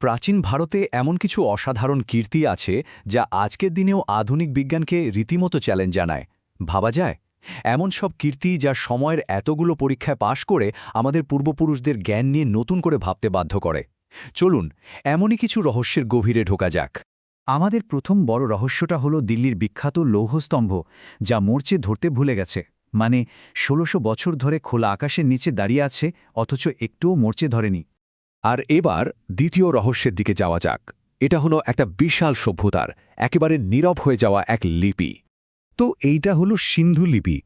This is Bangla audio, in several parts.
প্রাচীন ভারতে এমন কিছু অসাধারণ কীর্তি আছে যা আজকের দিনেও আধুনিক বিজ্ঞানকে রীতিমতো চ্যালেঞ্জ জানায়। ভাবা যায় এমন সব কীর্তি যা সময়ের এতগুলো পরীক্ষায় পাশ করে আমাদের পূর্বপুরুষদের জ্ঞান নিয়ে নতুন করে ভাবতে বাধ্য করে। চলুন এমনই কিছু রহস্যের গভীরে ঢোকা যাক। আমাদের প্রথম বড় রহস্যটা হলো দিল্লির বিখ্যাত লৌহস্তম্ভ, যা মরচে ধরতে ভুলে গেছে। মানে ১৬০০ বছর ধরে খোলা আকাশের নিচে দাঁড়িয়ে আছে, অথচ একটুও মরচে ধরেনি। আর এবার দ্বিতীয় রহস্যের দিকে যাওয়া যাক। এটা হলো একটা বিশাল সভ্যতার একেবারে নীরব হয়ে যাওয়া এক লিপি। তো এইটা হলো সিন্ধু লিপি।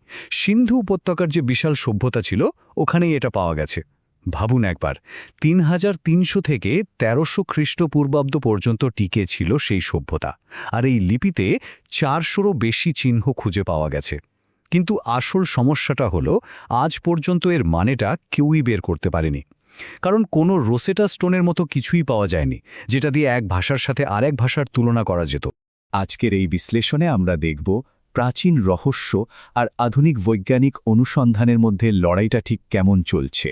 সিন্ধু উপত্যকার যে বিশাল সভ্যতা ছিল, ওখানেই এটা পাওয়া গেছে। ভাবুন একবার, ৩৩০০ থেকে ১৩০০ খ্রিস্টপূর্বাব্দ পর্যন্ত টিকে ছিল সেই সভ্যতা। আর এই লিপিতে ৪০০রও বেশি চিহ্ন খুঁজে পাওয়া গেছে। কিন্তু আসল সমস্যাটা হলো, আজ পর্যন্ত এর মানেটা কেউই বের করতে পারেনি। কারণ কোনো রোসেটা স্টোনের মতো কিছুই পাওয়া যায়নি, যেটা দিয়ে এক ভাষার সাথে আরেক ভাষার তুলনা করা যেত। আজকের এই বিশ্লেষণে আমরা দেখব প্রাচীন রহস্য আর আধুনিক বৈজ্ঞানিক অনুসন্ধানের মধ্যে লড়াইটা ঠিক কেমন চলছে।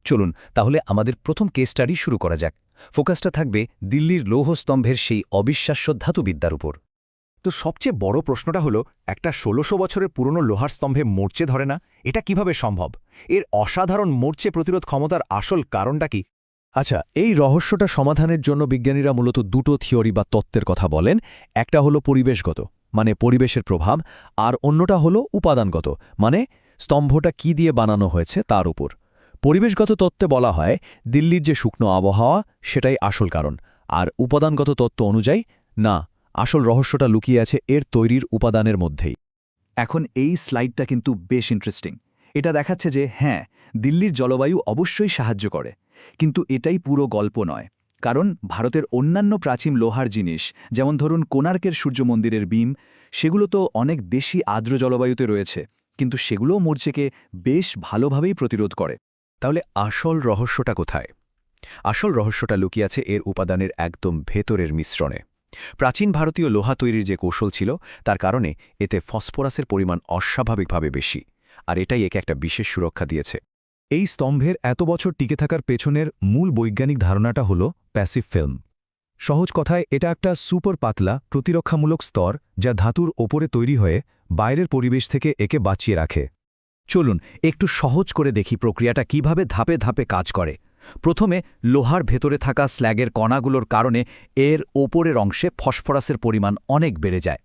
চলুন তাহলে আমাদের প্রথম কেস স্টাডি শুরু করা যাক। ফোকাসটা থাকবে দিল্লির লৌহস্তম্ভের সেই অবিশ্বাস্য ধাতুবিদ্যার উপর। তো সবচেয়ে বড় প্রশ্নটা হলো, একটা ১৬০০ বছরের পুরনো লোহার স্তম্ভে মরচে ধরে না, এটা কিভাবে সম্ভব? এর অসাধারণ মরচে প্রতিরোধ ক্ষমতার আসল কারণটা কি? আচ্ছা, এই রহস্যটা সমাধানের জন্য বিজ্ঞানীরা মূলত দুটো থিওরি বা তত্ত্বের কথা বলেন। একটা হলো পরিবেশগত, মানে পরিবেশের প্রভাব, আর অন্যটা হলো উপাদানগত, মানে স্তম্ভটা কি দিয়ে বানানো হয়েছে তার উপর। পরিবেশগত তত্ত্বে বলা হয় দিল্লির যে শুকনো আবহাওয়া সেটাই আসল কারণ, আর উপাদানগত তত্ত্ব অনুযায়ী না, আসল রহস্যটা লুকিয়ে আছে এর তৈরির উপাদানের মধ্যেই। এখন এই স্লাইডটা কিন্তু বেশ ইন্টারেস্টিং। এটা দেখাচ্ছে যে হ্যাঁ, দিল্লির জলবায়ু অবশ্যই সাহায্য করে, কিন্তু এটাই পুরো গল্প নয়। কারণ ভারতের অন্যান্য প্রাচীন লোহার জিনিস, যেমন ধরুন কোণার্কের সূর্য মন্দিরের বিম, সেগুলো তো অনেক বেশি আর্দ্র জলবায়ুতে রয়েছে, কিন্তু সেগুলোও মরচেকে বেশ ভালোভাবেই প্রতিরোধ করে। তাহলে আসল রহস্যটা কোথায়? আসল রহস্যটা লুকিয়ে আছে এর উপাদানের একদম ভেতরের মিশ্রণে। প্রাচীন ভারতীয় লোহা তৈরির যে কৌশল ছিল, তার কারণে এতে ফসফরাসের পরিমাণ অস্বাভাবিকভাবে বেশি, আর এটাই একে একটা বিশেষ সুরক্ষা দিয়েছে। এই স্তম্ভের এত বছর টিকে থাকার পেছনের মূল বৈজ্ঞানিক ধারণাটা হল প্যাসিভ ফিল্ম। সহজ কথায় এটা একটা সুপার পাতলা প্রতিরক্ষামূলক স্তর, যা ধাতুর ওপরে তৈরি হয়ে বাইরের পরিবেশ থেকে একে বাঁচিয়ে রাখে। চলুন একটু সহজ করে দেখি প্রক্রিয়াটা কিভাবে ধাপে ধাপে কাজ করে। প্রথমে লোহার ভেতরে থাকা স্ল্যাগের কণাগুলোর কারণে এর ওপরের অংশে ফসফরাসের পরিমাণ অনেক বেড়ে যায়।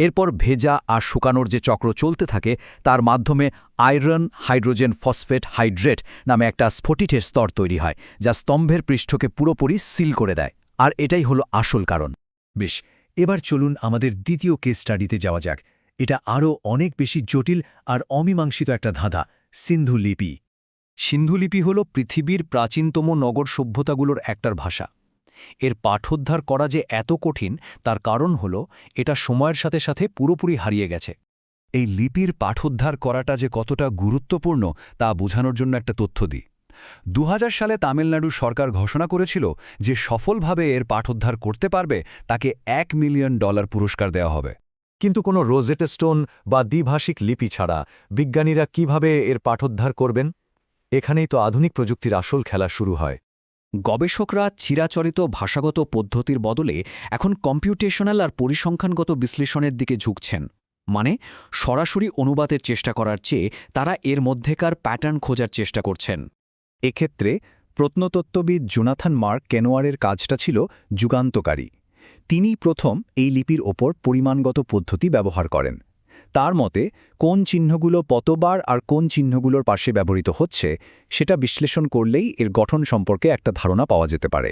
এরপর ভেজা আর শুকানোর যে চক্র চলতে থাকে, তার মাধ্যমে আয়রন হাইড্রোজেন ফসফেট হাইড্রেট নামে একটা স্ফটিকের স্তর তৈরি হয়, যা স্তম্ভের পৃষ্ঠকে পুরোপুরি সিল করে দেয়। আর এটাই হলো আসল কারণ। বেশ, এবার চলুন আমাদের দ্বিতীয় কেস স্টাডিতে যাওয়া যাক। এটা আরও অনেক বেশি জটিল আর অমীমাংসিত একটা ধাঁধা, সিন্ধু লিপি। সিন্ধুলিপি হল পৃথিবীর প্রাচীনতম নগর সভ্যতাগুলোর একটার ভাষা। এর পাঠোদ্ধার করা যে এত কঠিন, তার কারণ হল এটা সময়ের সাথে সাথে পুরোপুরি হারিয়ে গেছে। এই লিপির পাঠোদ্ধার করাটা যে কতটা গুরুত্বপূর্ণ তা বোঝানোর জন্য একটা তথ্য দিই। ২০০০ সালে তামিলনাড়ু সরকার ঘোষণা করেছিল যে সফলভাবে এর পাঠোদ্ধার করতে পারবে তাকে $১ মিলিয়ন পুরস্কার দেওয়া হবে। কিন্তু কোনো রোজেটা স্টোন বা দ্বিভাষিক লিপি ছাড়া বিজ্ঞানীরা কিভাবে এর পাঠোদ্ধার করবেন? এখানেই তো আধুনিক প্রযুক্তির আসল খেলা শুরু হয়। গবেষকরা চিরাচরিত ভাষাগত পদ্ধতির বদলে এখন কম্পিউটেশনাল আর পরিসংখ্যানগত বিশ্লেষণের দিকে ঝুঁকছেন। মানে সরাসরি অনুবাদের চেষ্টা করার চেয়ে তারা এর মধ্যেকার প্যাটার্ন খোঁজার চেষ্টা করছেন। এক্ষেত্রে প্রত্নতত্ত্ববিদ জোনাথন মার্ক কেনোয়ারের কাজটা ছিল যুগান্তকারী। তিনি প্রথম এই লিপির ওপর পরিমাণগত পদ্ধতি ব্যবহার করেন। তার মতে কোন চিহ্নগুলো কতবার আর কোন চিহ্নগুলোর পাশে ব্যবহৃত হচ্ছে, সেটা বিশ্লেষণ করলেই এর গঠন সম্পর্কে একটা ধারণা পাওয়া যেতে পারে।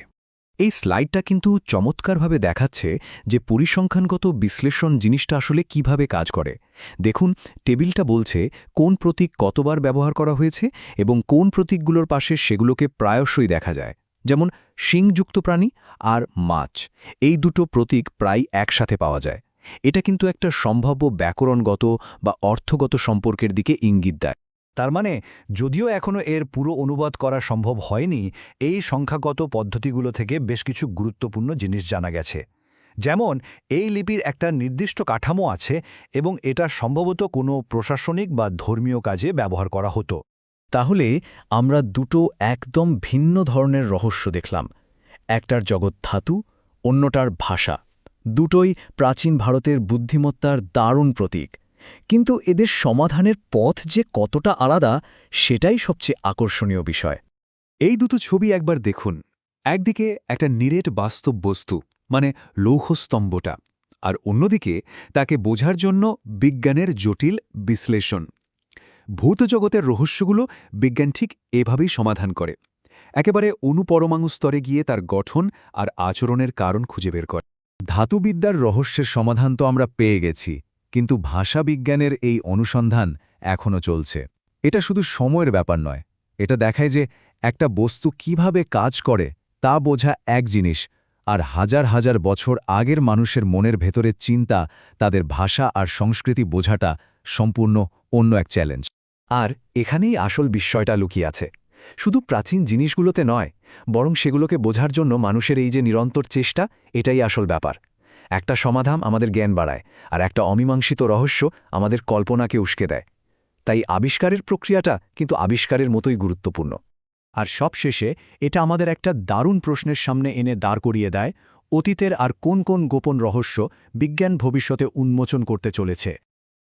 এই স্লাইডটা কিন্তু চমৎকারভাবে দেখাচ্ছে যে পরিসংখ্যানগত বিশ্লেষণ জিনিসটা আসলে কিভাবে কাজ করে। দেখুন, টেবিলটা বলছে কোন প্রতীক কতবার ব্যবহার করা হয়েছে এবং কোন প্রতীকগুলোর পাশে সেগুলোকে প্রায়শই দেখা যায়। যেমন শিংযুক্ত প্রাণী আর মাছ, এই দুটো প্রতীক প্রায় একসাথে পাওয়া যায়। এটা কিন্তু একটা সম্ভাব্য ব্যাকরণগত বা অর্থগত সম্পর্কের দিকে ইঙ্গিত দেয়। তার মানে যদিও এখনও এর পুরো অনুবাদ করা সম্ভব হয়নি, এই সংখ্যাগত পদ্ধতিগুলো থেকে বেশ কিছু গুরুত্বপূর্ণ জিনিস জানা গেছে। যেমন এই লিপির একটা নির্দিষ্ট কাঠামো আছে এবং এটা সম্ভবত কোনো প্রশাসনিক বা ধর্মীয় কাজে ব্যবহার করা হতো। তাহলে আমরা দুটো একদম ভিন্ন ধরনের রহস্য দেখলাম। একটার জগৎ ধাতু, অন্যটার ভাষা। দুটোই প্রাচীন ভারতের বুদ্ধিমত্তার দারুণ প্রতীক। কিন্তু এদের সমাধানের পথ যে কতটা আলাদা, সেটাই সবচেয়ে আকর্ষণীয় বিষয়। এই দুটো ছবি একবার দেখুন। একদিকে একটা নিরেট বাস্তব বস্তু, মানে লৌহস্তম্ভটা, আর অন্যদিকে তাকে বোঝার জন্য বিজ্ঞানের জটিল বিশ্লেষণ। ভৌত জগতের রহস্যগুলো বিজ্ঞান ঠিক এভাবেই সমাধান করে, একেবারে অণুপরমাণু স্তরে গিয়ে তার গঠন আর আচরণের কারণ খুঁজে বের করে। ধাতুবিদ্যার রহস্যের সমাধান তো আমরা পেয়ে গেছি, কিন্তু ভাষাবিজ্ঞানের এই অনুসন্ধান এখনও চলছে। এটা শুধু সময়ের ব্যাপার নয়, এটা দেখায় যে একটা বস্তু কিভাবে কাজ করে তা বোঝা এক জিনিস, আর হাজার হাজার বছর আগের মানুষের মনের ভেতরের চিন্তা, তাদের ভাষা আর সংস্কৃতি বোঝাটা সম্পূর্ণ অন্য এক চ্যালেঞ্জ। আর এখানেই আসল বিস্ময়টা লুকিয়ে আছে। শুধু প্রাচীন জিনিসগুলোতে নয়, বরং সেগুলোকে বোঝার জন্য মানুষের এই যে নিরন্তর চেষ্টা, এটাই আসল ব্যাপার। একটা সমাধান আমাদের জ্ঞান বাড়ায়, আর একটা অমীমাংসিত রহস্য আমাদের কল্পনাকে উস্কে দেয়। তাই আবিষ্কারের প্রক্রিয়াটা কিন্তু আবিষ্কারের মতোই গুরুত্বপূর্ণ। আর সবশেষে এটা আমাদের একটা দারুণ প্রশ্নের সামনে এনে দাঁড় করিয়ে দেয়, অতীতের আর কোন কোন গোপন রহস্য বিজ্ঞান ভবিষ্যতে উন্মোচন করতে চলেছে।